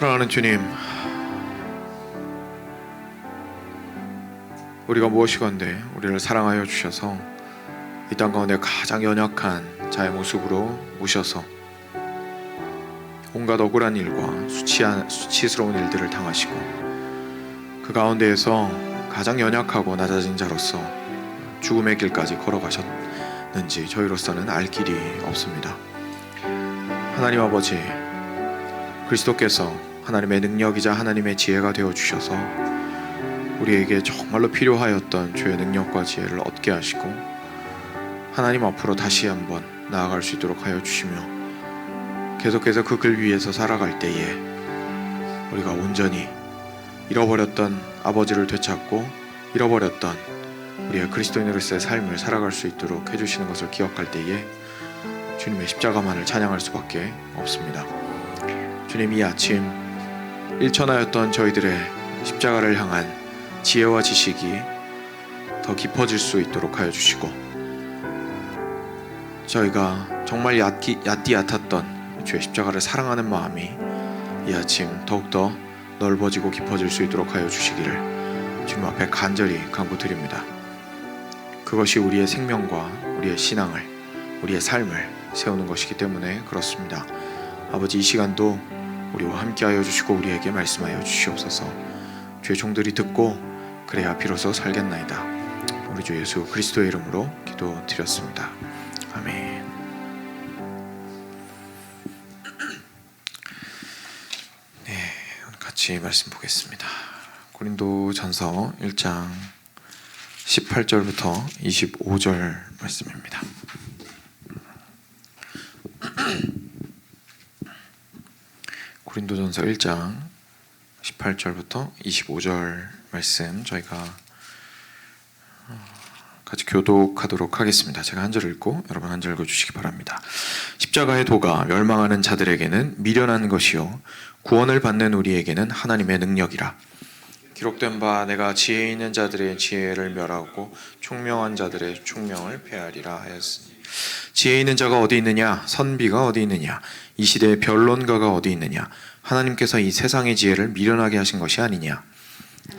사랑하는 주님, 우리가 무엇이건대 우리를 사랑하여 주셔서 이 땅 가운데 가장 연약한 자의 모습으로 오셔서 온갖 억울한 일과 수치스러운 일들을 당하시고 그 가운데에서 가장 연약하고 낮아진 자로서 죽음의 길까지 걸어가셨는지 저희로서는 알 길이 없습니다. 하나님 아버지, 그리스도께서 하나님의 능력이자 하나님의 지혜가 되어주셔서 우리에게 정말로 필요하였던 주의 능력과 지혜를 얻게 하시고 하나님 앞으로 다시 한번 나아갈 수 있도록 하여 주시며 계속해서 그 길 위에서 살아갈 때에 우리가 온전히 잃어버렸던 아버지를 되찾고 잃어버렸던 우리의 그리스도인으로서의 삶을 살아갈 수 있도록 해주시는 것을 기억할 때에 주님의 십자가만을 찬양할 수밖에 없습니다. 주님, 이 아침 일천하였던 저희들의 십자가를 향한 지혜와 지식이 더 깊어질 수 있도록 하여 주시고 저희가 정말 얕았던 주의 십자가를 사랑하는 마음이 이 아침 더욱더 넓어지고 깊어질 수 있도록 하여 주시기를 주님 앞에 간절히 간구드립니다. 그것이 우리의 생명과 우리의 신앙을, 우리의 삶을 세우는 것이기 때문에 그렇습니다. 아버지, 이 시간도 우리와 함께하여 주시고 우리에게 말씀하여 주시옵소서. 주의 종들이 듣고 그래야 비로소 살겠나이다. 우리 주 예수 그리스도의 이름으로 기도드렸습니다. 아멘. 네, 같이 말씀 보겠습니다. 고린도전서 1장 18절부터 25절 말씀입니다. 고린도전서 1장 18절부터 25절 말씀 저희가 같이 교독하도록 하겠습니다. 제가 한 절 읽고 여러분 한 절 읽어주시기 바랍니다. 십자가의 도가 멸망하는 자들에게는 미련한 것이요 구원을 받는 우리에게는 하나님의 능력이라. 기록된 바 내가 지혜 있는 자들의 지혜를 멸하고 총명한 자들의 총명을 폐하리라 하였으니 지혜 있는 자가 어디 있느냐? 선비가 어디 있느냐? 이 시대의 변론가가 어디 있느냐? 하나님께서 이 세상의 지혜를 미련하게 하신 것이 아니냐?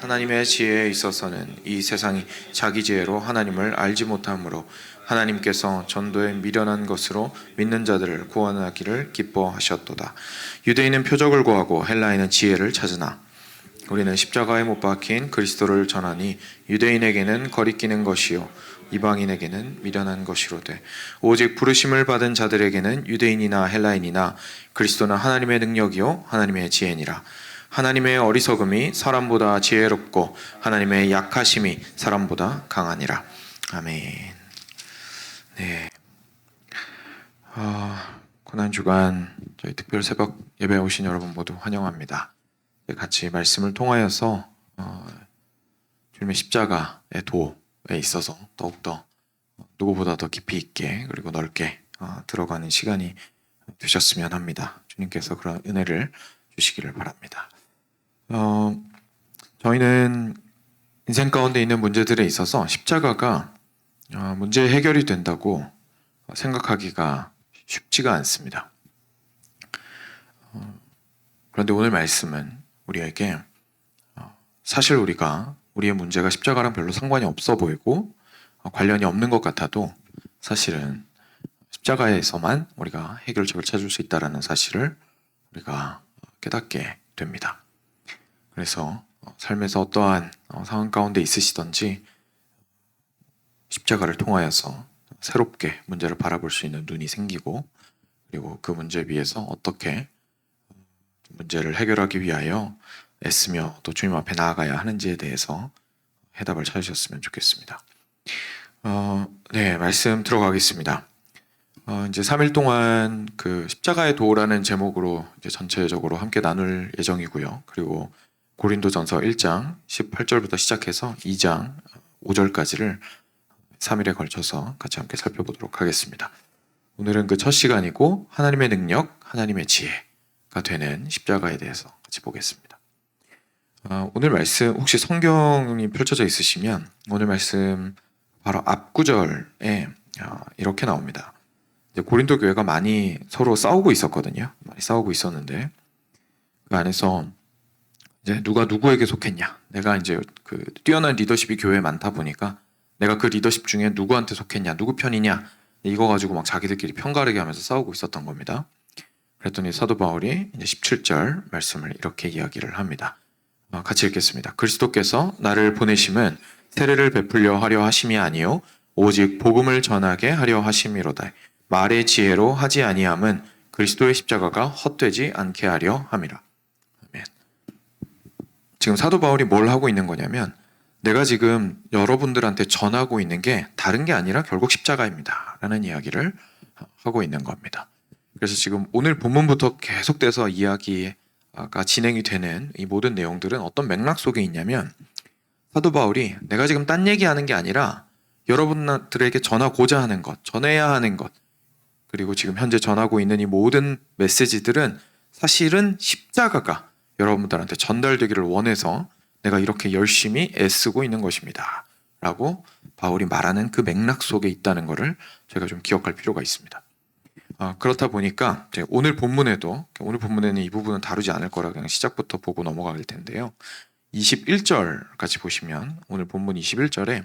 하나님의 지혜에 있어서는 이 세상이 자기 지혜로 하나님을 알지 못하므로 하나님께서 전도에 미련한 것으로 믿는 자들을 구원하기를 기뻐하셨도다. 유대인은 표적을 구하고 헬라인은 지혜를 찾으나 우리는 십자가에 못 박힌 그리스도를 전하니 유대인에게는 거리끼는 것이요 이방인에게는 미련한 것이로되 오직 부르심을 받은 자들에게는 유대인이나 헬라인이나 그리스도는 하나님의 능력이요 하나님의 지혜니라. 하나님의 어리석음이 사람보다 지혜롭고 하나님의 약하심이 사람보다 강하니라. 아멘. 네. 고난주간 저희 특별 새벽 예배에 오신 여러분 모두 환영합니다. 같이 말씀을 통하여서 주님의 십자가의 도에 있어서 더욱더 누구보다 더 깊이 있게 그리고 넓게 들어가는 시간이 되셨으면 합니다. 주님께서 그런 은혜를 주시기를 바랍니다. 저희는 인생 가운데 있는 문제들에 있어서 십자가가 문제 해결이 된다고 생각하기가 쉽지가 않습니다. 그런데 오늘 말씀은 우리에게 사실 우리의 문제가 십자가랑 별로 상관이 없어 보이고 관련이 없는 것 같아도 사실은 십자가에서만 우리가 해결책을 찾을 수 있다는 사실을 우리가 깨닫게 됩니다. 그래서 삶에서 어떠한 상황 가운데 있으시던지 십자가를 통하여서 새롭게 문제를 바라볼 수 있는 눈이 생기고 그리고 그 문제에 비해서 어떻게 문제를 해결하기 위하여 애쓰며 또 주님 앞에 나아가야 하는지에 대해서 해답을 찾으셨으면 좋겠습니다. 네, 말씀 들어가겠습니다. 이제 3일 동안 그 십자가의 도라는 제목으로 이제 전체적으로 함께 나눌 예정이고요. 그리고 고린도전서 1장 18절부터 시작해서 2장 5절까지를 3일에 걸쳐서 같이 함께 살펴보도록 하겠습니다. 오늘은 그 첫 시간이고 하나님의 능력, 하나님의 지혜가 되는 십자가에 대해서 같이 보겠습니다. 오늘 말씀 혹시 성경이 펼쳐져 있으시면 오늘 말씀 바로 앞 구절에 이렇게 나옵니다. 이제 고린도 교회가 많이 서로 싸우고 있었거든요. 많이 싸우고 있었는데 그 안에서 이제 누가 누구에게 속했냐. 내가 이제 그 뛰어난 리더십이 교회에 많다 보니까 내가 그 리더십 중에 누구한테 속했냐, 누구 편이냐, 이거 가지고 막 자기들끼리 편가르기 하면서 싸우고 있었던 겁니다. 그랬더니 사도 바울이 이제 17절 말씀을 이렇게 이야기를 합니다. 같이 읽겠습니다. 그리스도께서 나를 보내심은 세례를 베풀려 하려 하심이 아니요 오직 복음을 전하게 하려 하심이로다. 말의 지혜로 하지 아니함은 그리스도의 십자가가 헛되지 않게 하려 함이라. 아멘. 지금 사도 바울이 뭘 하고 있는 거냐면 내가 지금 여러분들한테 전하고 있는 게 다른 게 아니라 결국 십자가입니다 라는 이야기를 하고 있는 겁니다. 그래서 지금 오늘 본문부터 계속돼서 이야기가 진행이 되는 이 모든 내용들은 어떤 맥락 속에 있냐면 사도 바울이 내가 지금 딴 얘기하는 게 아니라 여러분들에게 전하고자 하는 것, 전해야 하는 것, 그리고 지금 현재 전하고 있는 이 모든 메시지들은 사실은 십자가가 여러분들한테 전달되기를 원해서 내가 이렇게 열심히 애쓰고 있는 것입니다 라고 바울이 말하는 그 맥락 속에 있다는 것을 저희가 좀 기억할 필요가 있습니다. 그렇다 보니까 오늘 본문에는 이 부분은 다루지 않을 거라 그냥 시작부터 보고 넘어갈 텐데요. 21절 같이 보시면 오늘 본문 21절에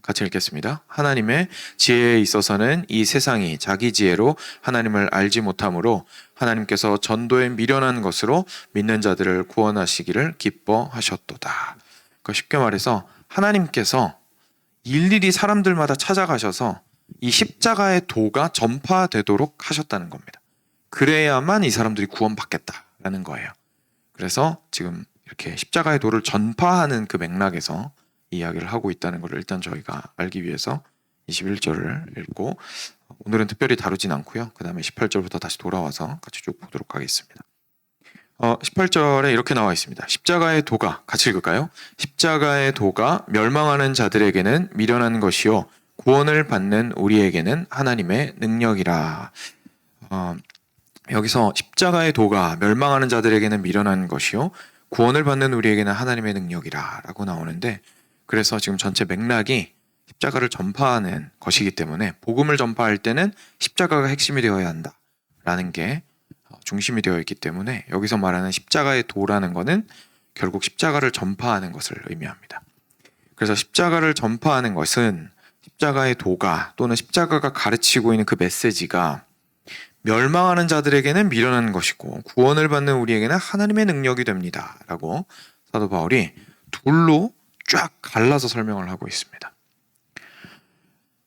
같이 읽겠습니다. 하나님의 지혜에 있어서는 이 세상이 자기 지혜로 하나님을 알지 못하므로 하나님께서 전도에 미련한 것으로 믿는 자들을 구원하시기를 기뻐하셨도다. 그러니까 쉽게 말해서 하나님께서 일일이 사람들마다 찾아가셔서 이 십자가의 도가 전파되도록 하셨다는 겁니다. 그래야만 이 사람들이 구원받겠다라는 거예요. 그래서 지금 이렇게 십자가의 도를 전파하는 그 맥락에서 이야기를 하고 있다는 것을 일단 저희가 알기 위해서 21절을 읽고 오늘은 특별히 다루진 않고요. 그 다음에 18절부터 다시 돌아와서 같이 쭉 보도록 하겠습니다. 18절에 이렇게 나와 있습니다. 십자가의 도가, 같이 읽을까요? 십자가의 도가 멸망하는 자들에게는 미련한 것이요 구원을 받는 우리에게는 하나님의 능력이라. 여기서 십자가의 도가 멸망하는 자들에게는 미련한 것이요 구원을 받는 우리에게는 하나님의 능력이라 라고 나오는데, 그래서 지금 전체 맥락이 십자가를 전파하는 것이기 때문에 복음을 전파할 때는 십자가가 핵심이 되어야 한다라는 게 중심이 되어 있기 때문에 여기서 말하는 십자가의 도라는 것은 결국 십자가를 전파하는 것을 의미합니다. 그래서 십자가를 전파하는 것은 십자가의 도가 또는 십자가가 가르치고 있는 그 메시지가 멸망하는 자들에게는 미련한 것이고 구원을 받는 우리에게는 하나님의 능력이 됩니다 라고 사도 바울이 둘로 쫙 갈라서 설명을 하고 있습니다.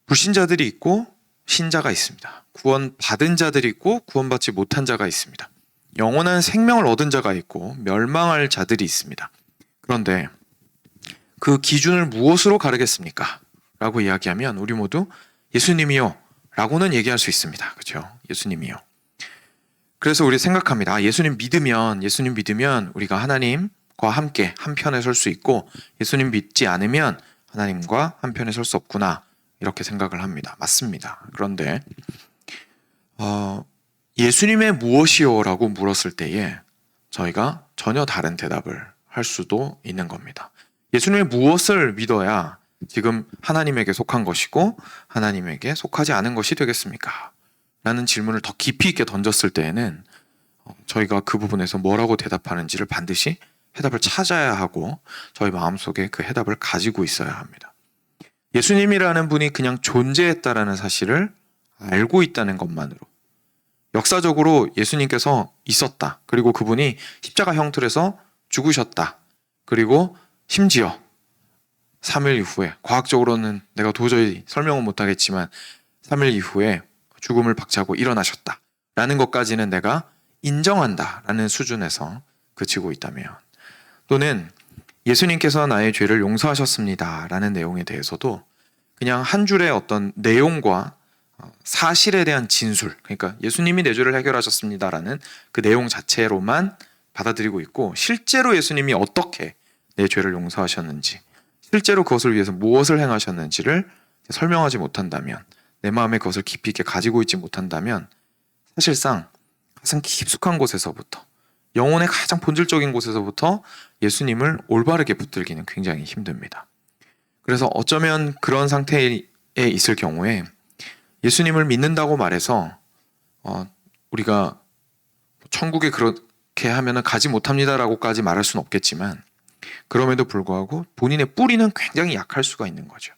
불신자들이 있고 신자가 있습니다. 구원받은 자들이 있고 구원받지 못한 자가 있습니다. 영원한 생명을 얻은 자가 있고 멸망할 자들이 있습니다. 그런데 그 기준을 무엇으로 가르겠습니까? 라고 이야기하면 우리 모두 예수님이요 라고는 얘기할 수 있습니다. 그렇죠? 예수님이요. 그래서 우리 생각합니다. 예수님 믿으면 우리가 하나님과 함께 한편에 설 수 있고 예수님 믿지 않으면 하나님과 한편에 설 수 없구나 이렇게 생각을 합니다. 맞습니다. 그런데 예수님의 무엇이요? 라고 물었을 때에 저희가 전혀 다른 대답을 할 수도 있는 겁니다. 예수님의 무엇을 믿어야 지금 하나님에게 속한 것이고 하나님에게 속하지 않은 것이 되겠습니까? 라는 질문을 더 깊이 있게 던졌을 때에는 저희가 그 부분에서 뭐라고 대답하는지를 반드시 해답을 찾아야 하고 저희 마음속에 그 해답을 가지고 있어야 합니다. 예수님이라는 분이 그냥 존재했다라는 사실을 알고 있다는 것만으로, 역사적으로 예수님께서 있었다, 그리고 그분이 십자가 형틀에서 죽으셨다, 그리고 심지어 3일 이후에, 과학적으로는 내가 도저히 설명은 못하겠지만 3일 이후에 죽음을 박차고 일어나셨다 라는 것까지는 내가 인정한다 라는 수준에서 그치고 있다면, 또는 예수님께서 나의 죄를 용서하셨습니다 라는 내용에 대해서도 그냥 한 줄의 어떤 내용과 사실에 대한 진술, 그러니까 예수님이 내 죄를 해결하셨습니다 라는 그 내용 자체로만 받아들이고 있고, 실제로 예수님이 어떻게 내 죄를 용서하셨는지, 실제로 그것을 위해서 무엇을 행하셨는지를 설명하지 못한다면, 내 마음에 그것을 깊이 있게 가지고 있지 못한다면 사실상 가장 깊숙한 곳에서부터, 영혼의 가장 본질적인 곳에서부터 예수님을 올바르게 붙들기는 굉장히 힘듭니다. 그래서 어쩌면 그런 상태에 있을 경우에 예수님을 믿는다고 말해서 우리가 천국에 그렇게 그렇게 하면은 가지 못합니다라고까지 말할 수는 없겠지만 그럼에도 불구하고 본인의 뿌리는 굉장히 약할 수가 있는 거죠.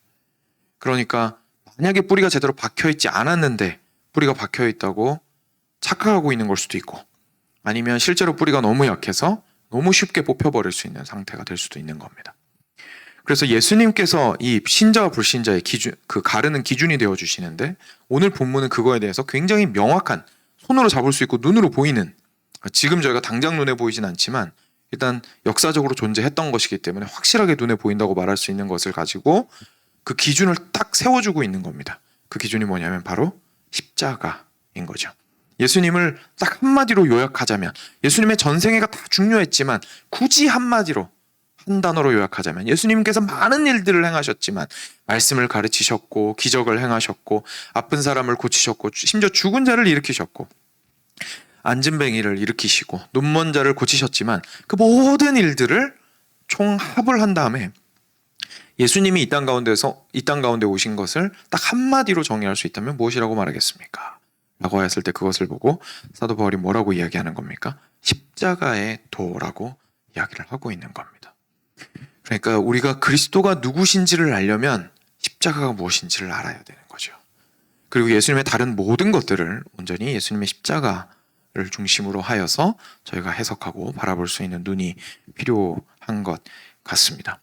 그러니까 만약에 뿌리가 제대로 박혀 있지 않았는데 뿌리가 박혀 있다고 착각하고 있는 걸 수도 있고 아니면 실제로 뿌리가 너무 약해서 너무 쉽게 뽑혀버릴 수 있는 상태가 될 수도 있는 겁니다. 그래서 예수님께서 이 신자와 불신자의 기준, 그 가르는 기준이 되어 주시는데 오늘 본문은 그거에 대해서 굉장히 명확한 손으로 잡을 수 있고 눈으로 보이는 지금 저희가 당장 눈에 보이진 않지만 일단 역사적으로 존재했던 것이기 때문에 확실하게 눈에 보인다고 말할 수 있는 것을 가지고 그 기준을 딱 세워주고 있는 겁니다. 그 기준이 뭐냐면 바로 십자가인 거죠. 예수님을 딱 한마디로 요약하자면 예수님의 전생애가 다 중요했지만 굳이 한마디로 한 단어로 요약하자면 예수님께서 많은 일들을 행하셨지만 말씀을 가르치셨고 기적을 행하셨고 아픈 사람을 고치셨고 심지어 죽은 자를 일으키셨고 안진뱅이를 일으키시고 눈먼 자를 고치셨지만 그 모든 일들을 총합을 한 다음에 예수님이 이 땅 가운데 오신 것을 딱 한마디로 정의할 수 있다면 무엇이라고 말하겠습니까? 라고 했을 때 그것을 보고 사도 바울이 뭐라고 이야기하는 겁니까? 십자가의 도라고 이야기를 하고 있는 겁니다. 그러니까 우리가 그리스도가 누구신지를 알려면 십자가가 무엇인지를 알아야 되는 거죠. 그리고 예수님의 다른 모든 것들을 온전히 예수님의 십자가를 중심으로 하여서 저희가 해석하고 바라볼 수 있는 눈이 필요한 것 같습니다.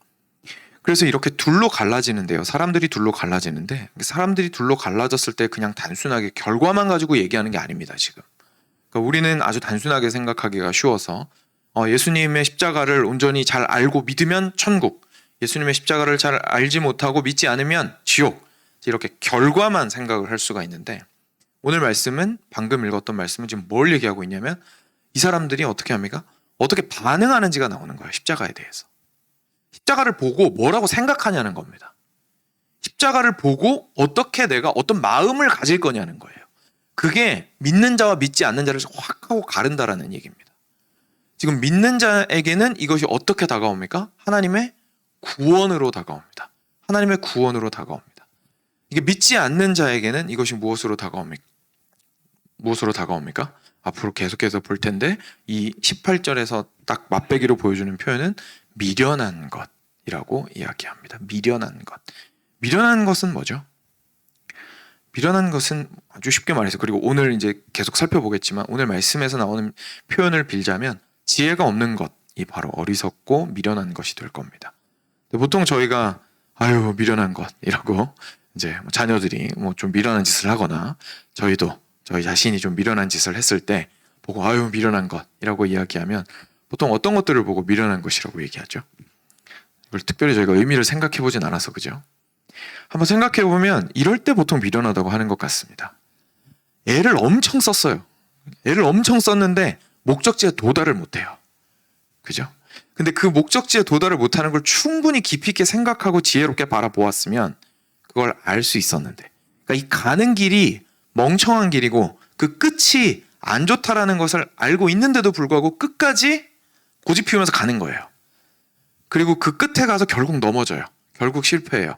그래서 이렇게 둘로 갈라지는데요. 사람들이 둘로 갈라지는데 사람들이 둘로 갈라졌을 때 그냥 단순하게 결과만 가지고 얘기하는 게 아닙니다. 지금. 그러니까 우리는 아주 단순하게 생각하기가 쉬워서 예수님의 십자가를 온전히 잘 알고 믿으면 천국, 예수님의 십자가를 잘 알지 못하고 믿지 않으면 지옥, 이렇게 결과만 생각을 할 수가 있는데 오늘 말씀은 방금 읽었던 말씀은 지금 뭘 얘기하고 있냐면 이 사람들이 어떻게 합니까? 어떻게 반응하는지가 나오는 거예요. 십자가에 대해서. 십자가를 보고 뭐라고 생각하냐는 겁니다. 십자가를 보고 어떻게 내가 어떤 마음을 가질 거냐는 거예요. 그게 믿는 자와 믿지 않는 자를 확 하고 가른다라는 얘기입니다. 지금 믿는 자에게는 이것이 어떻게 다가옵니까? 하나님의 구원으로 다가옵니다. 하나님의 구원으로 다가옵니다. 이게 믿지 않는 자에게는 이것이 무엇으로 다가옵니까? 무엇으로 다가옵니까? 앞으로 계속해서 볼 텐데 이 18절에서 딱 맛배기로 보여주는 표현은 미련한 것이라고 이야기합니다. 미련한 것. 미련한 것은 뭐죠? 미련한 것은 아주 쉽게 말해서 그리고 오늘 이제 계속 살펴보겠지만 오늘 말씀에서 나오는 표현을 빌자면 지혜가 없는 것이 바로 어리석고 미련한 것이 될 겁니다. 보통 저희가 아유 미련한 것이라고 이제 자녀들이 뭐 좀 미련한 짓을 하거나 저희도 저희 자신이 좀 미련한 짓을 했을 때 보고 아유 미련한 것이라고 이야기하면 보통 어떤 것들을 보고 미련한 것이라고 얘기하죠? 이걸 특별히 저희가 의미를 생각해 보진 않아서 그죠? 한번 생각해 보면 이럴 때 보통 미련하다고 하는 것 같습니다. 애를 엄청 썼어요. 애를 엄청 썼는데 목적지에 도달을 못해요. 그죠? 근데 그 목적지에 도달을 못하는 걸 충분히 깊이 있게 생각하고 지혜롭게 바라보았으면 그걸 알 수 있었는데 그러니까 이 가는 길이 멍청한 길이고 그 끝이 안 좋다라는 것을 알고 있는데도 불구하고 끝까지 고집 피우면서 가는 거예요. 그리고 그 끝에 가서 결국 넘어져요. 결국 실패해요.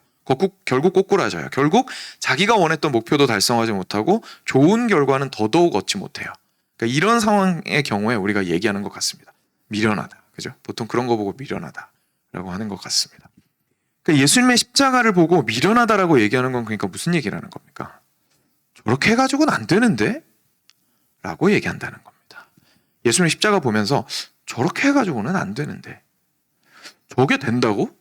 결국 꼬꾸라져요. 결국 자기가 원했던 목표도 달성하지 못하고 좋은 결과는 더더욱 얻지 못해요. 그러니까 이런 상황의 경우에 우리가 얘기하는 것 같습니다. 미련하다. 그죠? 보통 그런 거 보고 미련하다라고 하는 것 같습니다. 그러니까 예수님의 십자가를 보고 미련하다라고 얘기하는 건 그러니까 무슨 얘기라는 겁니까? 저렇게 해가지고는 안 되는데? 라고 얘기한다는 겁니다. 예수님의 십자가 보면서 저렇게 해가지고는 안 되는데 저게 된다고?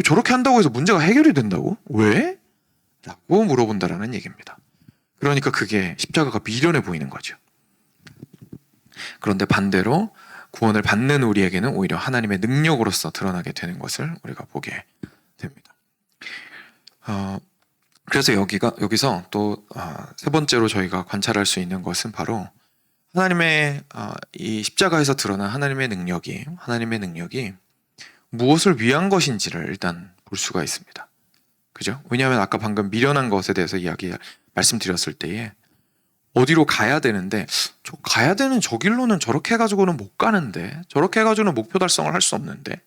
저렇게 한다고 해서 문제가 해결이 된다고? 왜? 라고 물어본다라는 얘기입니다. 그러니까 그게 십자가가 미련해 보이는 거죠. 그런데 반대로 구원을 받는 우리에게는 오히려 하나님의 능력으로서 드러나게 되는 것을 우리가 보게 됩니다. 그래서 여기서 또 세 번째로 저희가 관찰할 수 있는 것은 바로 하나님의 이 십자가에서 드러난 하나님의 능력이 무엇을 위한 것인지를 일단 볼 수가 있습니다. 그죠? 왜냐하면 아까 방금 미련한 것에 대해서 말씀드렸을 때에 어디로 가야 되는데 가야 되는 저 길로는 저렇게 해가지고는 못 가는데 저렇게 해가지고는 목표 달성을 할 수 없는데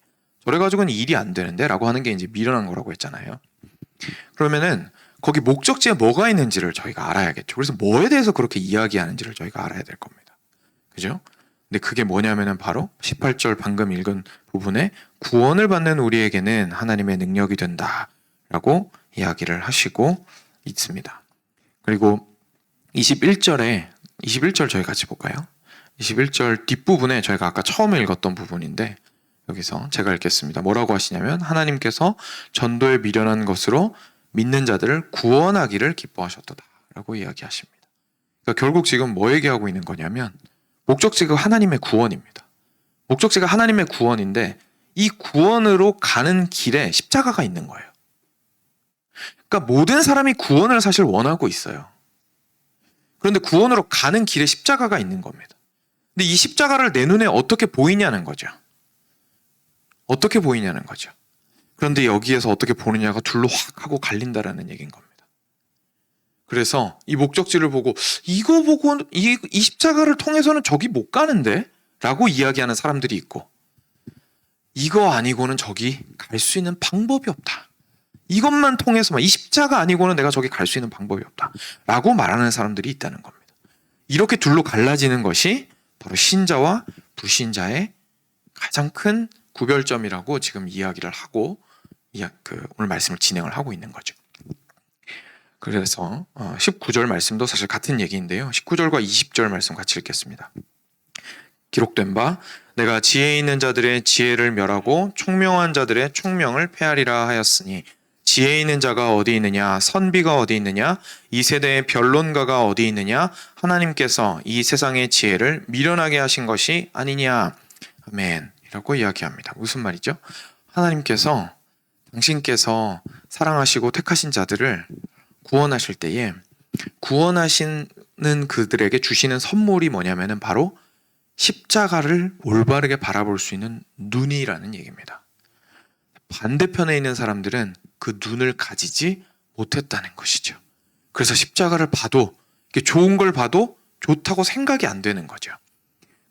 저래 가지고는 일이 안 되는데 라고 하는 게 이제 미련한 거라고 했잖아요. 그러면은 거기 목적지에 뭐가 있는지를 저희가 알아야겠죠. 그래서 뭐에 대해서 그렇게 이야기하는지를 저희가 알아야 될 겁니다. 그죠? 근데 그게 뭐냐면은 바로 18절 방금 읽은 부분에 구원을 받는 우리에게는 하나님의 능력이 된다라고 이야기를 하시고 있습니다. 그리고 21절 저희 같이 볼까요? 21절 뒷부분에 저희가 아까 처음에 읽었던 부분인데 여기서 제가 읽겠습니다. 뭐라고 하시냐면 하나님께서 전도에 미련한 것으로 믿는 자들을 구원하기를 기뻐하셨도다라고 이야기하십니다. 그러니까 결국 지금 뭐 얘기하고 있는 거냐면 목적지가 하나님의 구원입니다. 목적지가 하나님의 구원인데 이 구원으로 가는 길에 십자가가 있는 거예요. 그러니까 모든 사람이 구원을 사실 원하고 있어요. 그런데 구원으로 가는 길에 십자가가 있는 겁니다. 근데 이 십자가를 내 눈에 어떻게 보이냐는 거죠. 어떻게 보이냐는 거죠. 그런데 여기에서 어떻게 보느냐가 둘로 확 하고 갈린다라는 얘기인 겁니다. 그래서 이 목적지를 보고 이거 보고 이 십자가를 통해서는 저기 못 가는데? 라고 이야기하는 사람들이 있고 이거 아니고는 저기 갈 수 있는 방법이 없다. 이것만 통해서만 이 십자가 아니고는 내가 저기 갈 수 있는 방법이 없다. 라고 말하는 사람들이 있다는 겁니다. 이렇게 둘로 갈라지는 것이 바로 신자와 불신자의 가장 큰 구별점이라고 지금 이야기를 하고 오늘 말씀을 진행을 하고 있는 거죠. 그래서 19절 말씀도 사실 같은 얘기인데요. 19절과 20절 말씀 같이 읽겠습니다. 기록된 바 내가 지혜 있는 자들의 지혜를 멸하고 총명한 자들의 총명을 폐하리라 하였으니 지혜 있는 자가 어디 있느냐 선비가 어디 있느냐 이 세대의 변론가가 어디 있느냐 하나님께서 이 세상의 지혜를 미련하게 하신 것이 아니냐 아멘 이라고 이야기합니다. 무슨 말이죠? 당신께서 사랑하시고 택하신 자들을 구원하실 때에 구원하시는 그들에게 주시는 선물이 뭐냐면은 바로 십자가를 올바르게 바라볼 수 있는 눈이라는 얘기입니다. 반대편에 있는 사람들은 그 눈을 가지지 못했다는 것이죠. 그래서 십자가를 봐도 좋은 걸 봐도 좋다고 생각이 안 되는 거죠.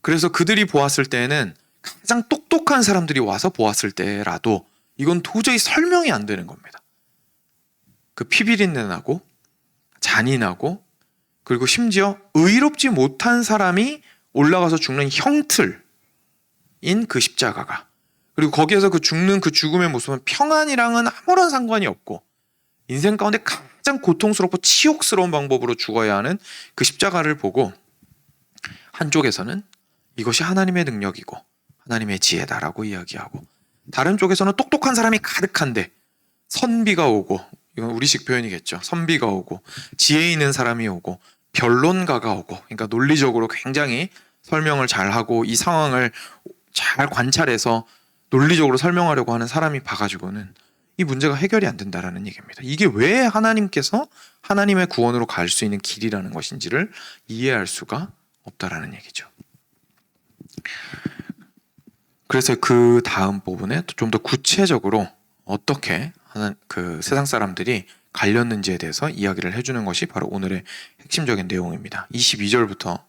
그래서 그들이 보았을 때에는 가장 똑똑한 사람들이 와서 보았을 때라도 이건 도저히 설명이 안 되는 겁니다. 그 피비린내 나고 잔인하고 그리고 심지어 의롭지 못한 사람이 올라가서 죽는 형틀인 그 십자가가 그리고 거기에서 그 죽는 그 죽음의 모습은 평안이랑은 아무런 상관이 없고 인생 가운데 가장 고통스럽고 치욕스러운 방법으로 죽어야 하는 그 십자가를 보고 한쪽에서는 이것이 하나님의 능력이고 하나님의 지혜다라고 이야기하고 다른 쪽에서는 똑똑한 사람이 가득한데 선비가 오고 이건 우리식 표현이겠죠. 선비가 오고 지혜 있는 사람이 오고 변론가가 오고 그러니까 논리적으로 굉장히 설명을 잘하고 이 상황을 잘 관찰해서 논리적으로 설명하려고 하는 사람이 봐가지고는 이 문제가 해결이 안 된다라는 얘기입니다. 이게 왜 하나님께서 하나님의 구원으로 갈 수 있는 길이라는 것인지를 이해할 수가 없다라는 얘기죠. 그래서 그 다음 부분에 좀 더 구체적으로 어떻게 그 세상 사람들이 갈렸는지에 대해서 이야기를 해주는 것이 바로 오늘의 핵심적인 내용입니다. 22절부터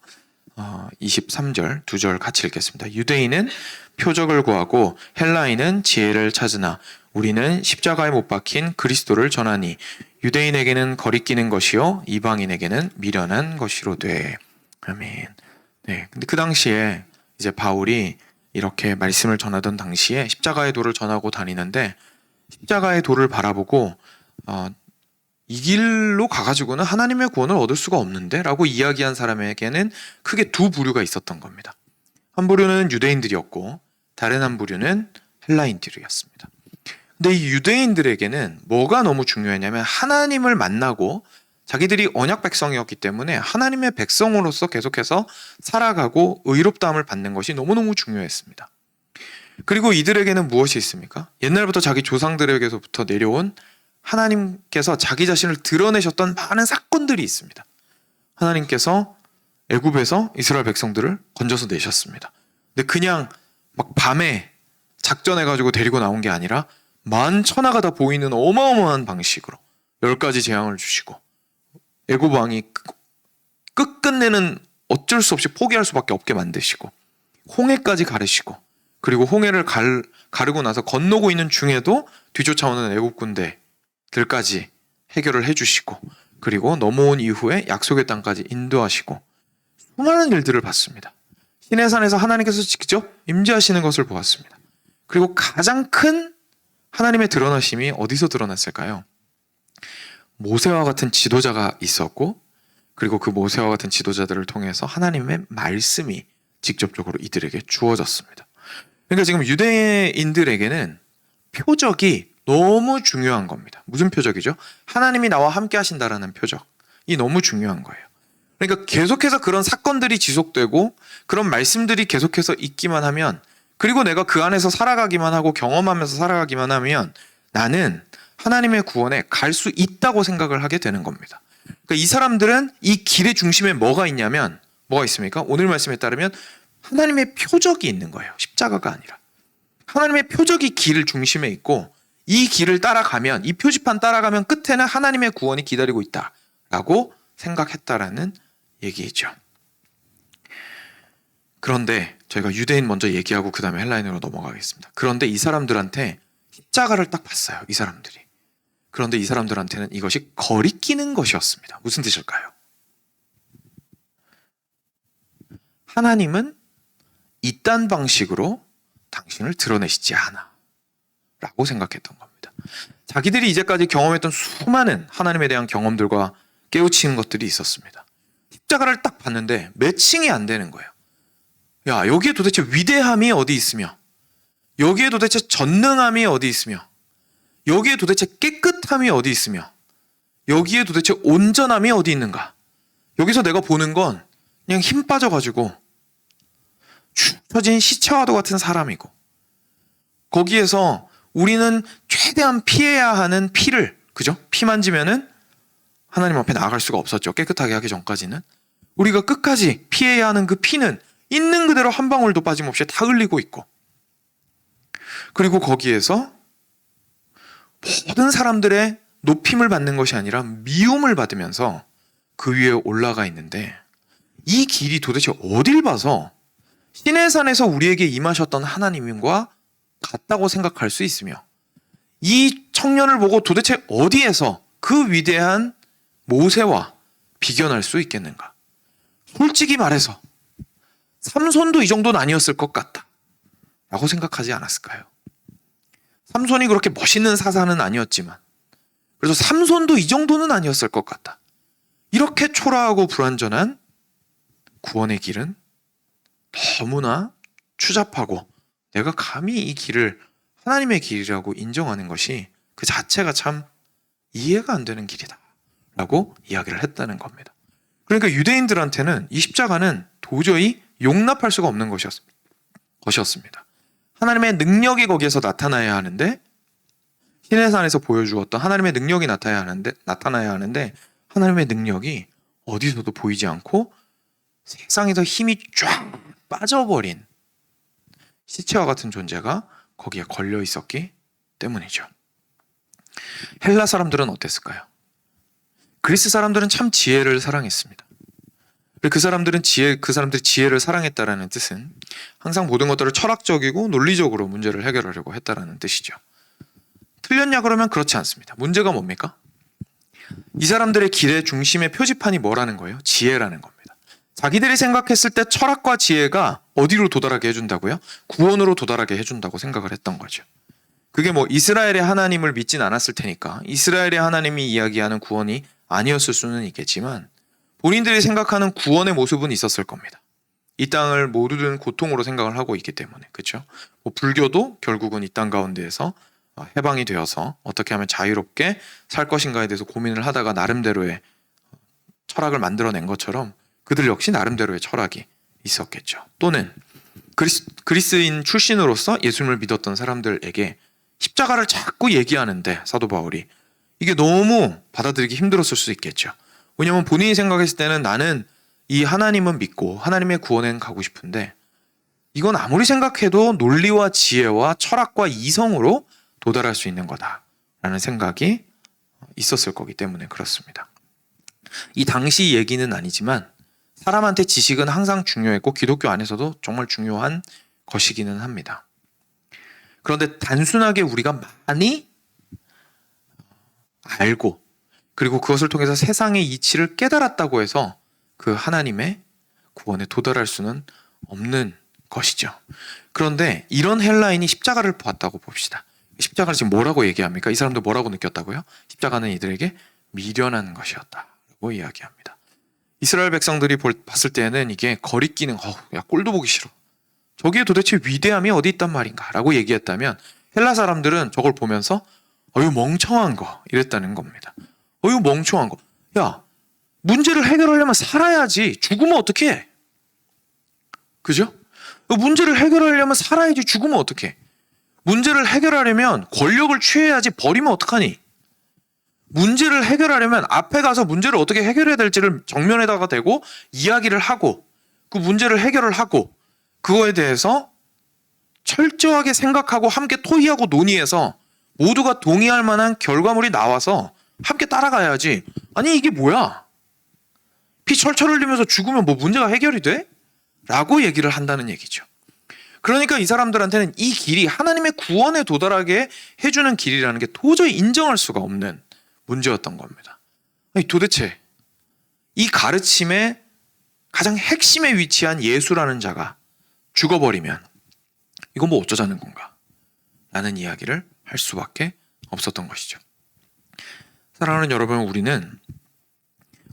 23절 2절 같이 읽겠습니다. 유대인은 표적을 구하고 헬라인은 지혜를 찾으나 우리는 십자가에 못 박힌 그리스도를 전하니 유대인에게는 거리끼는 것이요 이방인에게는 미련한 것이로되 아멘. 네, 근데 그 당시에 이제 바울이 이렇게 말씀을 전하던 당시에 십자가의 도를 전하고 다니는데 십자가의 도를 바라보고 이 길로 가가지고는 하나님의 구원을 얻을 수가 없는데 라고 이야기한 사람에게는 크게 두 부류가 있었던 겁니다. 한 부류는 유대인들이었고 다른 한 부류는 헬라인들이었습니다. 근데 이 유대인들에게는 뭐가 너무 중요했냐면 하나님을 만나고 자기들이 언약 백성이었기 때문에 하나님의 백성으로서 계속해서 살아가고 의롭다함을 받는 것이 너무너무 중요했습니다. 그리고 이들에게는 무엇이 있습니까? 옛날부터 자기 조상들에게서부터 내려온 하나님께서 자기 자신을 드러내셨던 많은 사건들이 있습니다. 하나님께서 애굽에서 이스라엘 백성들을 건져서 내셨습니다. 근데 그냥 막 밤에 작전해가지고 데리고 나온 게 아니라 만천하가 다 보이는 어마어마한 방식으로 10가지 재앙을 주시고 애굽 왕이 끝끝내는 어쩔 수 없이 포기할 수밖에 없게 만드시고 홍해까지 가르시고 그리고 홍해를 가르고 나서 건너고 있는 중에도 뒤쫓아오는 애굽 군대들까지 해결을 해주시고 그리고 넘어온 이후에 약속의 땅까지 인도하시고 수많은 일들을 봤습니다. 시내산에서 하나님께서 직접 임재하시는 것을 보았습니다. 그리고 가장 큰 하나님의 드러나심이 어디서 드러났을까요? 모세와 같은 지도자가 있었고, 그리고 그 모세와 같은 지도자들을 통해서 하나님의 말씀이 직접적으로 이들에게 주어졌습니다. 그러니까 지금 유대인들에게는 표적이 너무 중요한 겁니다. 무슨 표적이죠? 하나님이 나와 함께 하신다라는 표적이 너무 중요한 거예요. 그러니까 계속해서 그런 사건들이 지속되고 그런 말씀들이 계속해서 있기만 하면, 그리고 내가 그 안에서 살아가기만 하고 경험하면서 살아가기만 하면 나는 하나님의 구원에 갈 수 있다고 생각을 하게 되는 겁니다. 그러니까 이 사람들은 이 길의 중심에 뭐가 있냐면, 뭐가 있습니까? 오늘 말씀에 따르면 하나님의 표적이 있는 거예요. 십자가가 아니라. 하나님의 표적이 길을 중심에 있고, 이 길을 따라가면, 이 표지판 따라가면 끝에는 하나님의 구원이 기다리고 있다라고 생각했다라는 얘기이죠. 그런데 저희가 유대인 먼저 얘기하고 그 다음에 헬라인으로 넘어가겠습니다. 그런데 이 사람들한테 십자가를 딱 봤어요. 이 사람들이. 그런데 이 사람들한테는 이것이 거리끼는 것이었습니다. 무슨 뜻일까요? 하나님은 이딴 방식으로 당신을 드러내시지 않아 라고 생각했던 겁니다. 자기들이 이제까지 경험했던 수많은 하나님에 대한 경험들과 깨우치는 것들이 있었습니다. 십자가를 딱 봤는데 매칭이 안 되는 거예요. 야, 여기에 도대체 위대함이 어디 있으며, 여기에 도대체 전능함이 어디 있으며, 여기에 도대체 깨끗함이 어디 있으며, 여기에 도대체 온전함이 어디 있는가? 여기서 내가 보는 건 그냥 힘 빠져가지고 축 처진 시체와도 같은 사람이고, 거기에서 우리는 최대한 피해야 하는 피를, 그죠? 피 만지면은 하나님 앞에 나아갈 수가 없었죠. 깨끗하게 하기 전까지는. 우리가 끝까지 피해야 하는 그 피는 있는 그대로 한 방울도 빠짐없이 다 흘리고 있고, 그리고 거기에서 모든 사람들의 높임을 받는 것이 아니라 미움을 받으면서 그 위에 올라가 있는데, 이 길이 도대체 어딜 봐서 시내산에서 우리에게 임하셨던 하나님과 같다고 생각할 수 있으며, 이 청년을 보고 도대체 어디에서 그 위대한 모세와 비견할 수 있겠는가? 솔직히 말해서 삼손도 이 정도는 아니었을 것 같다 라고 생각하지 않았을까요? 삼손이 그렇게 멋있는 사사는 아니었지만, 그래서 삼손도 이 정도는 아니었을 것 같다. 이렇게 초라하고 불완전한 구원의 길은 너무나 추잡하고, 내가 감히 이 길을 하나님의 길이라고 인정하는 것이 그 자체가 참 이해가 안 되는 길이다 라고 이야기를 했다는 겁니다. 그러니까 유대인들한테는 이 십자가는 도저히 용납할 수가 없는 것이었습니다. 하나님의 능력이 거기에서 나타나야 하는데, 시내산에서 보여주었던 하나님의 능력이 나타나야 하는데 하나님의 능력이 어디서도 보이지 않고 세상에서 힘이 쫙 빠져버린 시체와 같은 존재가 거기에 걸려 있었기 때문이죠. 헬라 사람들은 어땠을까요? 그리스 사람들은 참 지혜를 사랑했습니다. 그 사람들이 지혜를 사랑했다라는 뜻은 항상 모든 것들을 철학적이고 논리적으로 문제를 해결하려고 했다라는 뜻이죠. 틀렸냐 그러면 그렇지 않습니다. 문제가 뭡니까? 이 사람들의 길의 중심의 표지판이 뭐라는 거예요? 지혜라는 겁니다. 자기들이 생각했을 때 철학과 지혜가 어디로 도달하게 해준다고요? 구원으로 도달하게 해준다고 생각을 했던 거죠. 그게 뭐 이스라엘의 하나님을 믿진 않았을 테니까 이스라엘의 하나님이 이야기하는 구원이 아니었을 수는 있겠지만, 본인들이 생각하는 구원의 모습은 있었을 겁니다. 이 땅을 모두는 고통으로 생각을 하고 있기 때문에, 그렇죠? 불교도 결국은 이 땅 가운데에서 해방이 되어서 어떻게 하면 자유롭게 살 것인가에 대해서 고민을 하다가 나름대로의 철학을 만들어낸 것처럼 그들 역시 나름대로의 철학이 있었겠죠. 또는 그리스인 출신으로서 예수님을 믿었던 사람들에게 십자가를 자꾸 얘기하는데 사도 바울이 이게 너무 받아들이기 힘들었을 수 있겠죠. 왜냐하면 본인이 생각했을 때는 나는 이 하나님은 믿고 하나님의 구원엔 가고 싶은데, 이건 아무리 생각해도 논리와 지혜와 철학과 이성으로 도달할 수 있는 거다라는 생각이 있었을 거기 때문에 그렇습니다. 이 당시 얘기는 아니지만 사람한테 지식은 항상 중요했고 기독교 안에서도 정말 중요한 것이기는 합니다. 그런데 단순하게 우리가 많이 알고 그리고 그것을 통해서 세상의 이치를 깨달았다고 해서 그 하나님의 구원에 도달할 수는 없는 것이죠. 그런데 이런 헬라인이 십자가를 보았다고 봅시다. 십자가를 지금 뭐라고 얘기합니까? 이 사람도 뭐라고 느꼈다고요? 십자가는 이들에게 미련한 것이었다고 이야기합니다. 이스라엘 백성들이 봤을 때는 이게 거리끼는 야 꼴도 보기 싫어. 저기에 도대체 위대함이 어디 있단 말인가 라고 얘기했다면 헬라 사람들은 저걸 보면서 어유 멍청한 거 이랬다는 겁니다. 어유 멍청한 거. 야 문제를 해결하려면 살아야지. 죽으면 어떡해? 그죠? 문제를 해결하려면 살아야지. 죽으면 어떡해? 문제를 해결하려면 권력을 취해야지. 버리면 어떡하니? 문제를 해결하려면 앞에 가서 문제를 어떻게 해결해야 될지를 정면에다가 대고 이야기를 하고 그 문제를 해결을 하고 그거에 대해서 철저하게 생각하고 함께 토의하고 논의해서 모두가 동의할 만한 결과물이 나와서 함께 따라가야지. 아니 이게 뭐야? 피 철철 흘리면서 죽으면 뭐 문제가 해결이 돼? 라고 얘기를 한다는 얘기죠. 그러니까 이 사람들한테는 이 길이 하나님의 구원에 도달하게 해주는 길이라는 게 도저히 인정할 수가 없는 문제였던 겁니다. 아니, 도대체 이 가르침의 가장 핵심에 위치한 예수라는 자가 죽어버리면 이거 뭐 어쩌자는 건가? 라는 이야기를 할 수밖에 없었던 것이죠. 사랑하는 여러분, 우리는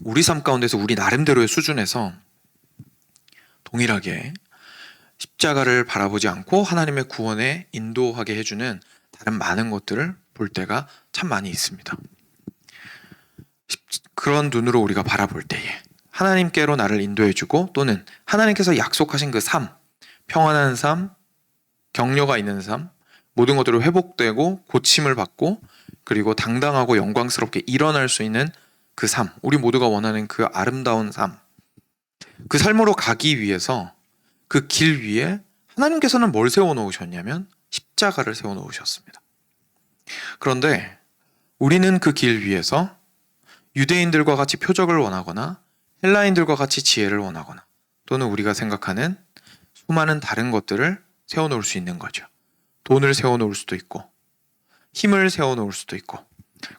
우리 삶 가운데서 우리 나름대로의 수준에서 동일하게 십자가를 바라보지 않고 하나님의 구원에 인도하게 해주는 다른 많은 것들을 볼 때가 참 많이 있습니다. 그런 눈으로 우리가 바라볼 때에 하나님께로 나를 인도해주고 또는 하나님께서 약속하신 그 삶, 평안한 삶, 격려가 있는 삶, 모든 것들을 회복되고 고침을 받고 그리고 당당하고 영광스럽게 일어날 수 있는 그 삶, 우리 모두가 원하는 그 아름다운 삶, 그 삶으로 가기 위해서 그 길 위에 하나님께서는 뭘 세워놓으셨냐면 십자가를 세워놓으셨습니다. 그런데 우리는 그 길 위에서 유대인들과 같이 표적을 원하거나 헬라인들과 같이 지혜를 원하거나 또는 우리가 생각하는 수많은 다른 것들을 세워놓을 수 있는 거죠. 돈을 세워놓을 수도 있고 힘을 세워놓을 수도 있고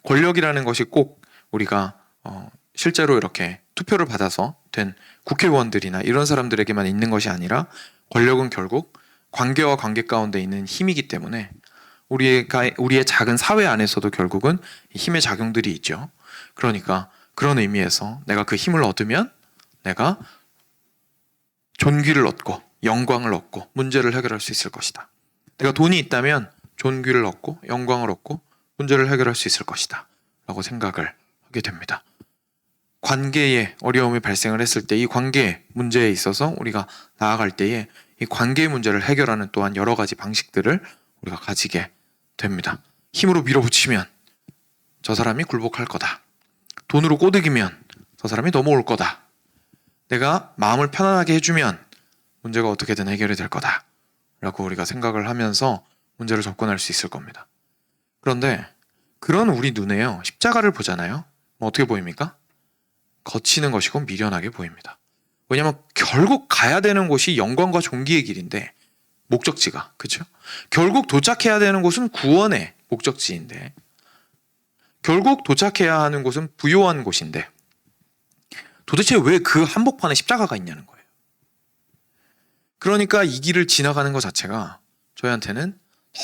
권력이라는 것이 꼭 우리가 실제로 이렇게 투표를 받아서 된 국회의원들이나 이런 사람들에게만 있는 것이 아니라 권력은 결국 관계와 관계 가운데 있는 힘이기 때문에 우리의 작은 사회 안에서도 결국은 힘의 작용들이 있죠. 그러니까 그런 의미에서 내가 그 힘을 얻으면 내가 존귀를 얻고 영광을 얻고 문제를 해결할 수 있을 것이다. 내가 돈이 있다면 존귀를 얻고 영광을 얻고 문제를 해결할 수 있을 것이다 라고 생각을 하게 됩니다. 관계에 어려움이 발생을 했을 때 이 관계 문제에 있어서 우리가 나아갈 때에 이 관계의 문제를 해결하는 또한 여러 가지 방식들을 우리가 가지게 됩니다. 힘으로 밀어붙이면 저 사람이 굴복할 거다. 돈으로 꼬드기면 저 사람이 넘어올 거다. 내가 마음을 편안하게 해주면 문제가 어떻게든 해결이 될 거다 라고 우리가 생각을 하면서 문제를 접근할 수 있을 겁니다. 그런데 그런 우리 눈에요, 십자가를 보잖아요. 어떻게 보입니까? 거치는 것이고 미련하게 보입니다. 왜냐하면 결국 가야 되는 곳이 영광과 존귀의 길인데 목적지가, 그렇죠? 결국 도착해야 되는 곳은 구원의 목적지인데 결국 도착해야 하는 곳은 부요한 곳인데 도대체 왜 그 한복판에 십자가가 있냐는 거예요. 그러니까 이 길을 지나가는 것 자체가 저희한테는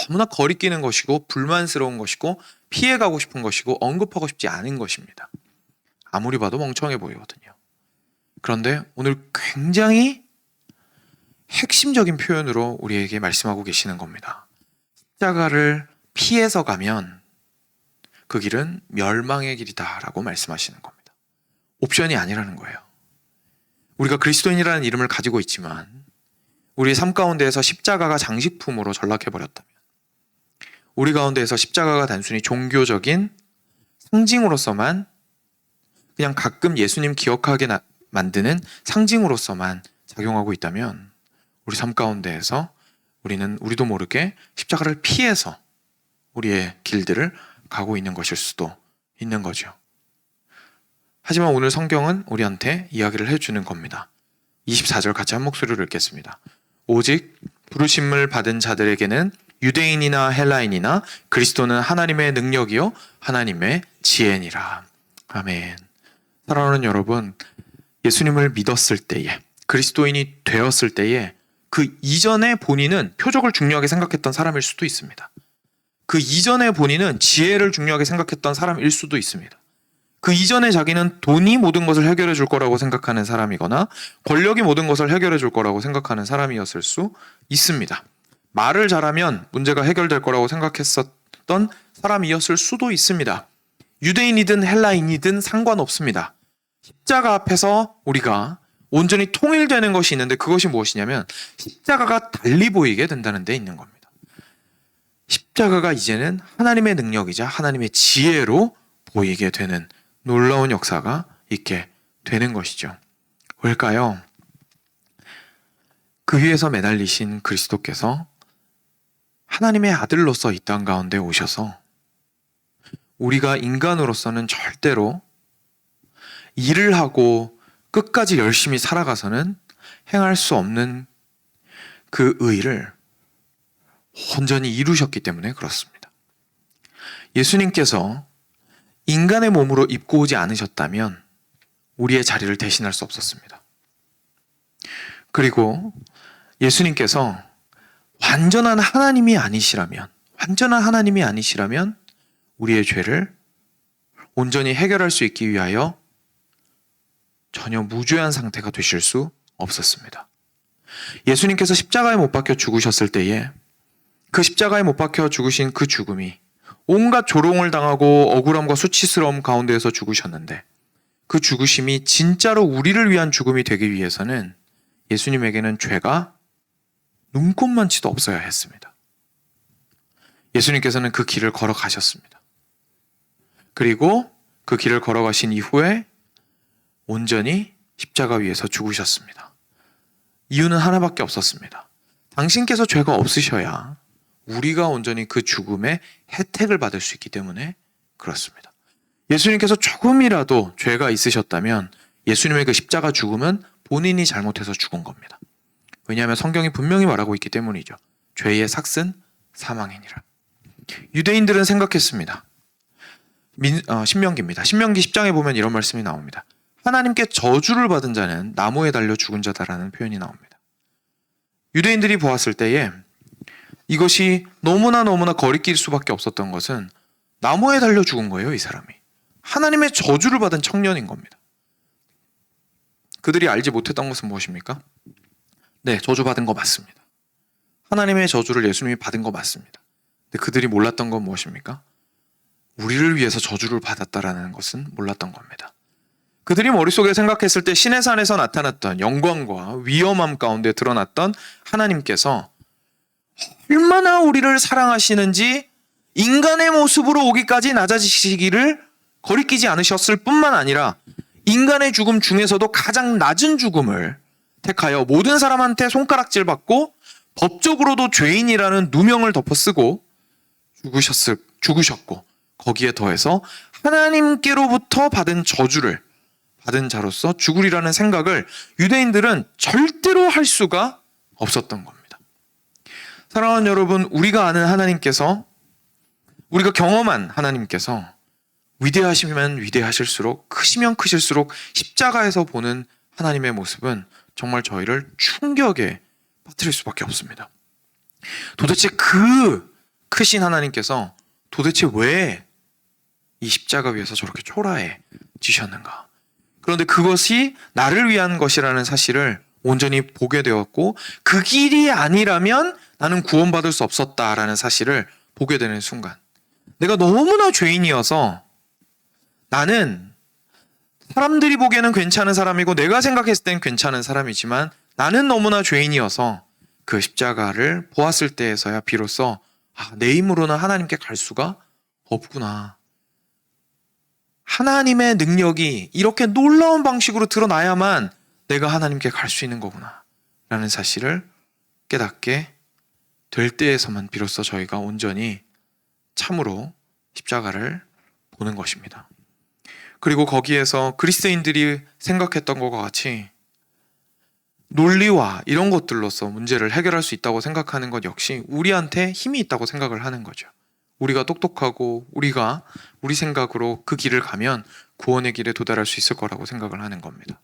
너무나 거리끼는 것이고 불만스러운 것이고 피해가고 싶은 것이고 언급하고 싶지 않은 것입니다. 아무리 봐도 멍청해 보이거든요. 그런데 오늘 굉장히 핵심적인 표현으로 우리에게 말씀하고 계시는 겁니다. 십자가를 피해서 가면 그 길은 멸망의 길이다라고 말씀하시는 겁니다. 옵션이 아니라는 거예요. 우리가 그리스도인이라는 이름을 가지고 있지만 우리 삶 가운데에서 십자가가 장식품으로 전락해버렸다면, 우리 가운데에서 십자가가 단순히 종교적인 상징으로서만, 그냥 가끔 예수님 기억하게 만드는 상징으로서만 작용하고 있다면 우리 삶 가운데에서 우리도 모르게 십자가를 피해서 우리의 길들을 가고 있는 것일 수도 있는 거죠. 하지만 오늘 성경은 우리한테 이야기를 해주는 겁니다. 24절 같이 한 목소리로 읽겠습니다. 오직 부르심을 받은 자들에게는 유대인이나 헬라인이나 그리스도는 하나님의 능력이요 하나님의 지혜니라. 아멘. 사랑하는 여러분, 예수님을 믿었을 때에, 그리스도인이 되었을 때에 그 이전에 본인은 표적을 중요하게 생각했던 사람일 수도 있습니다. 그 이전에 본인은 지혜를 중요하게 생각했던 사람일 수도 있습니다. 그 이전에 자기는 돈이 모든 것을 해결해 줄 거라고 생각하는 사람이거나 권력이 모든 것을 해결해 줄 거라고 생각하는 사람이었을 수 있습니다. 말을 잘하면 문제가 해결될 거라고 생각했었던 사람이었을 수도 있습니다. 유대인이든 헬라인이든 상관없습니다. 십자가 앞에서 우리가 온전히 통일되는 것이 있는데 그것이 무엇이냐면 십자가가 달리 보이게 된다는 데 있는 겁니다. 십자가가 이제는 하나님의 능력이자 하나님의 지혜로 보이게 되는 놀라운 역사가 있게 되는 것이죠. 왜일까요? 그 위에서 매달리신 그리스도께서 하나님의 아들로서 이 땅 가운데 오셔서 우리가 인간으로서는 절대로 일을 하고 끝까지 열심히 살아가서는 행할 수 없는 그 의를 온전히 이루셨기 때문에 그렇습니다. 예수님께서 인간의 몸으로 입고 오지 않으셨다면 우리의 자리를 대신할 수 없었습니다. 그리고 예수님께서 완전한 하나님이 아니시라면 우리의 죄를 온전히 해결할 수 있기 위하여 전혀 무죄한 상태가 되실 수 없었습니다. 예수님께서 십자가에 못 박혀 죽으셨을 때에 그 십자가에 못 박혀 죽으신 그 죽음이 온갖 조롱을 당하고 억울함과 수치스러움 가운데에서 죽으셨는데 그 죽으심이 진짜로 우리를 위한 죽음이 되기 위해서는 예수님에게는 죄가 눈꼽만치도 없어야 했습니다. 예수님께서는 그 길을 걸어가셨습니다. 그리고 그 길을 걸어가신 이후에 온전히 십자가 위에서 죽으셨습니다. 이유는 하나밖에 없었습니다. 당신께서 죄가 없으셔야 우리가 온전히 그 죽음의 혜택을 받을 수 있기 때문에 그렇습니다. 예수님께서 조금이라도 죄가 있으셨다면 예수님의 그 십자가 죽음은 본인이 잘못해서 죽은 겁니다. 왜냐하면 성경이 분명히 말하고 있기 때문이죠. 죄의 삭은 사망이니라. 유대인들은 생각했습니다. 신명기입니다. 신명기 10장에 보면 이런 말씀이 나옵니다. 하나님께 저주를 받은 자는 나무에 달려 죽은 자다라는 표현이 나옵니다. 유대인들이 보았을 때에 이것이 너무나 거리낄 수밖에 없었던 것은 나무에 달려 죽은 거예요, 이 사람이. 하나님의 저주를 받은 청년인 겁니다. 그들이 알지 못했던 것은 무엇입니까? 네, 저주받은 거 맞습니다. 하나님의 저주를 예수님이 받은 거 맞습니다. 근데 그들이 몰랐던 건 무엇입니까? 우리를 위해서 저주를 받았다라는 것은 몰랐던 겁니다. 그들이 머릿속에 생각했을 때 신의 산에서 나타났던 영광과 위엄함 가운데 드러났던 하나님께서 얼마나 우리를 사랑하시는지 인간의 모습으로 오기까지 낮아지시기를 거리끼지 않으셨을 뿐만 아니라 인간의 죽음 중에서도 가장 낮은 죽음을 택하여 모든 사람한테 손가락질 받고 법적으로도 죄인이라는 누명을 덮어쓰고 죽으셨고 거기에 더해서 하나님께로부터 받은 저주를 받은 자로서 죽으리라는 생각을 유대인들은 절대로 할 수가 없었던 겁니다. 사랑하는 여러분, 우리가 아는 하나님께서, 우리가 경험한 하나님께서 위대하시면 위대하실수록, 크시면 크실수록 십자가에서 보는 하나님의 모습은 정말 저희를 충격에 빠뜨릴 수밖에 없습니다. 도대체 그 크신 하나님께서 도대체 왜 이 십자가 위에서 저렇게 초라해지셨는가? 그런데 그것이 나를 위한 것이라는 사실을 온전히 보게 되었고 그 길이 아니라면 나는 구원받을 수 없었다라는 사실을 보게 되는 순간, 내가 너무나 죄인이어서 나는 사람들이 보기에는 괜찮은 사람이고 내가 생각했을 땐 괜찮은 사람이지만 나는 너무나 죄인이어서 그 십자가를 보았을 때에서야 비로소 내 힘으로는 하나님께 갈 수가 없구나. 하나님의 능력이 이렇게 놀라운 방식으로 드러나야만 내가 하나님께 갈 수 있는 거구나 라는 사실을 깨닫게 될 때에서만 비로소 저희가 온전히 참으로 십자가를 보는 것입니다. 그리고 거기에서 그리스도인들이 생각했던 것과 같이 논리와 이런 것들로서 문제를 해결할 수 있다고 생각하는 것 역시 우리한테 힘이 있다고 생각을 하는 거죠. 우리가 똑똑하고 우리가 우리 생각으로 그 길을 가면 구원의 길에 도달할 수 있을 거라고 생각을 하는 겁니다.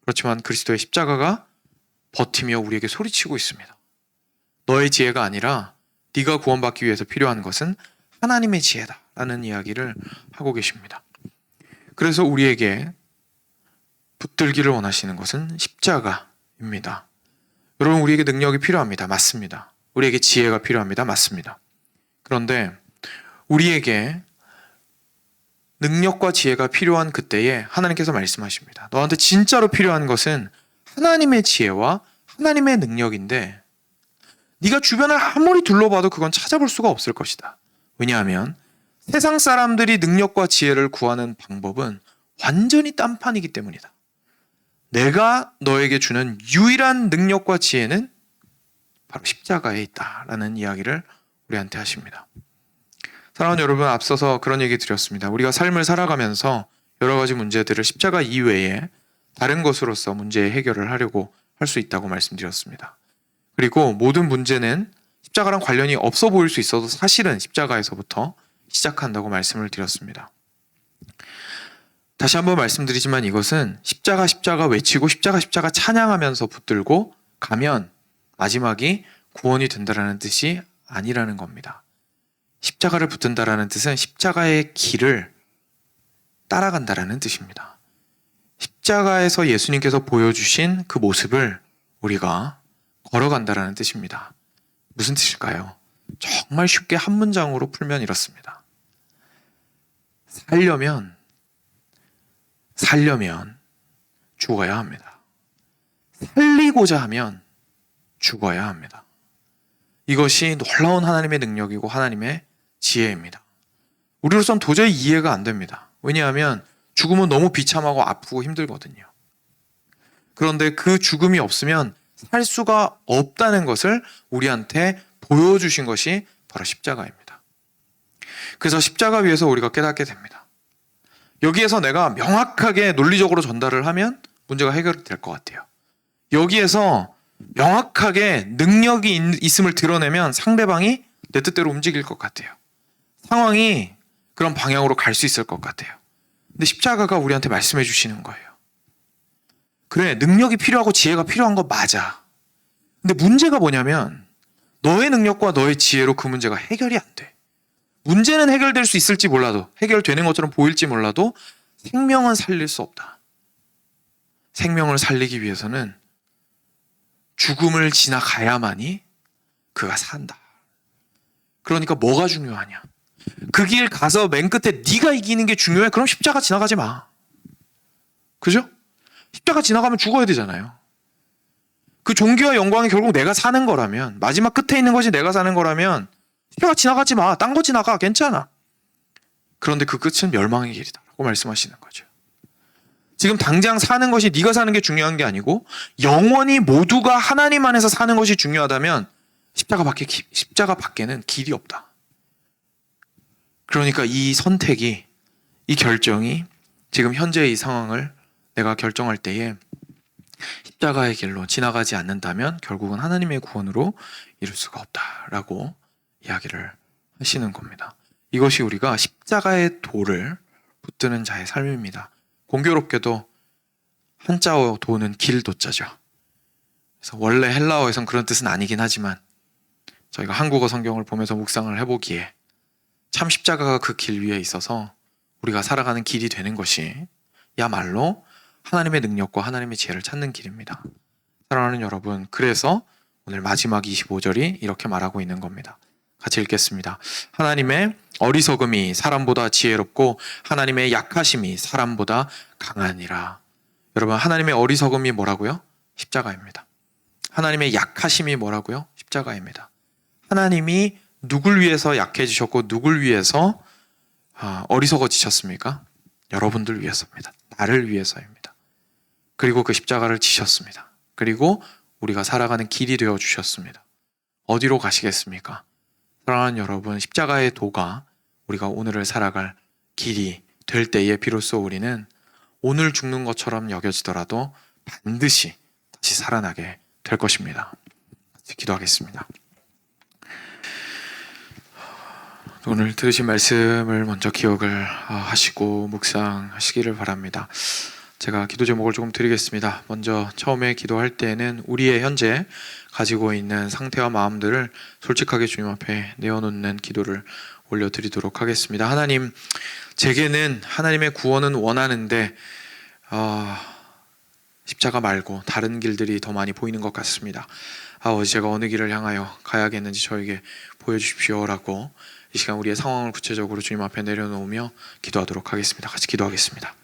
그렇지만 그리스도의 십자가가 버티며 우리에게 소리치고 있습니다. 너의 지혜가 아니라 네가 구원받기 위해서 필요한 것은 하나님의 지혜다라는 이야기를 하고 계십니다. 그래서 우리에게 붙들기를 원하시는 것은 십자가입니다. 여러분, 우리에게 능력이 필요합니다. 맞습니다. 우리에게 지혜가 필요합니다. 맞습니다. 그런데 우리에게 능력과 지혜가 필요한 그때에 하나님께서 말씀하십니다. 너한테 진짜로 필요한 것은 하나님의 지혜와 하나님의 능력인데 네가 주변을 아무리 둘러봐도 그건 찾아볼 수가 없을 것이다. 왜냐하면 세상 사람들이 능력과 지혜를 구하는 방법은 완전히 딴판이기 때문이다. 내가 너에게 주는 유일한 능력과 지혜는 바로 십자가에 있다라는 이야기를 우리한테 하십니다. 사랑하는 여러분, 앞서서 그런 얘기 드렸습니다. 우리가 삶을 살아가면서 여러 가지 문제들을 십자가 이외에 다른 것으로서 문제의 해결을 하려고 할 수 있다고 말씀드렸습니다. 그리고 모든 문제는 십자가랑 관련이 없어 보일 수 있어도 사실은 십자가에서부터 시작한다고 말씀을 드렸습니다. 다시 한번 말씀드리지만 이것은 십자가 외치고 십자가 찬양하면서 붙들고 가면 마지막이 구원이 된다라는 뜻이 아니라는 겁니다. 십자가를 붙든다라는 뜻은 십자가의 길을 따라간다라는 뜻입니다. 십자가에서 예수님께서 보여주신 그 모습을 우리가 걸어간다라는 뜻입니다. 무슨 뜻일까요? 정말 쉽게 한 문장으로 풀면 이렇습니다. 살려면 죽어야 합니다. 살리고자 하면 죽어야 합니다. 이것이 놀라운 하나님의 능력이고 하나님의 지혜입니다. 우리로선 도저히 이해가 안 됩니다. 왜냐하면 죽음은 너무 비참하고 아프고 힘들거든요. 그런데 그 죽음이 없으면 살 수가 없다는 것을 우리한테 보여주신 것이 바로 십자가입니다. 그래서 십자가 위에서 우리가 깨닫게 됩니다. 여기에서 내가 명확하게 논리적으로 전달을 하면 문제가 해결이 될 것 같아요. 여기에서 명확하게 능력이 있음을 드러내면 상대방이 내 뜻대로 움직일 것 같아요. 상황이 그런 방향으로 갈 수 있을 것 같아요. 근데 십자가가 우리한테 말씀해 주시는 거예요. 그래, 능력이 필요하고 지혜가 필요한 거 맞아. 근데 문제가 뭐냐면 너의 능력과 너의 지혜로 그 문제가 해결이 안 돼. 문제는 해결될 수 있을지 몰라도, 해결되는 것처럼 보일지 몰라도 생명은 살릴 수 없다. 생명을 살리기 위해서는 죽음을 지나가야만이 그가 산다. 그러니까 뭐가 중요하냐? 그 길 가서 맨 끝에 네가 이기는 게 중요해? 그럼 십자가 지나가지 마. 그죠? 십자가 지나가면 죽어야 되잖아요. 그 존귀와 영광이 결국 내가 사는 거라면, 마지막 끝에 있는 것이 내가 사는 거라면 십자가 지나가지 마. 딴 거 지나가. 괜찮아. 그런데 그 끝은 멸망의 길이다라고 말씀하시는 거죠. 지금 당장 사는 것이 네가 사는 게 중요한 게 아니고 영원히 모두가 하나님 안에서 사는 것이 중요하다면 십자가 밖에는 길이 없다. 그러니까 이 선택이, 이 결정이 지금 현재의 이 상황을 내가 결정할 때에 십자가의 길로 지나가지 않는다면 결국은 하나님의 구원으로 이룰 수가 없다라고 이야기를 하시는 겁니다. 이것이 우리가 십자가의 도를 붙드는 자의 삶입니다. 공교롭게도 한자어 도는 길도자죠. 그래서 원래 헬라어에선 그런 뜻은 아니긴 하지만 저희가 한국어 성경을 보면서 묵상을 해보기에 참 십자가가 그 길 위에 있어서 우리가 살아가는 길이 되는 것이 야말로 하나님의 능력과 하나님의 지혜를 찾는 길입니다. 사랑하는 여러분, 그래서 오늘 마지막 25절이 이렇게 말하고 있는 겁니다. 같이 읽겠습니다. 하나님의 어리석음이 사람보다 지혜롭고 하나님의 약하심이 사람보다 강하니라. 여러분, 하나님의 어리석음이 뭐라고요? 십자가입니다. 하나님의 약하심이 뭐라고요? 십자가입니다. 하나님이 누굴 위해서 약해지셨고 누굴 위해서 어리석어지셨습니까? 여러분들 위해서입니다. 나를 위해서입니다. 그리고 그 십자가를 지셨습니다. 그리고 우리가 살아가는 길이 되어 주셨습니다. 어디로 가시겠습니까? 사랑하는 여러분, 십자가의 도가 우리가 오늘을 살아갈 길이 될 때에 비로소 우리는 오늘 죽는 것처럼 여겨지더라도 반드시 다시 살아나게 될 것입니다. 같이 기도하겠습니다. 오늘 들으신 말씀을 먼저 기억을 하시고 묵상하시기를 바랍니다. 제가 기도 제목을 조금 드리겠습니다. 먼저 처음에 기도할 때에는 우리의 현재 가지고 있는 상태와 마음들을 솔직하게 주님 앞에 내어놓는 기도를 올려드리도록 하겠습니다. 하나님, 제게는 하나님의 구원은 원하는데 십자가 말고 다른 길들이 더 많이 보이는 것 같습니다. 아버지, 제가 어느 길을 향하여 가야겠는지 저에게 보여주십시오라고 이 시간 우리의 상황을 구체적으로 주님 앞에 내려놓으며 기도하도록 하겠습니다. 같이 기도하겠습니다.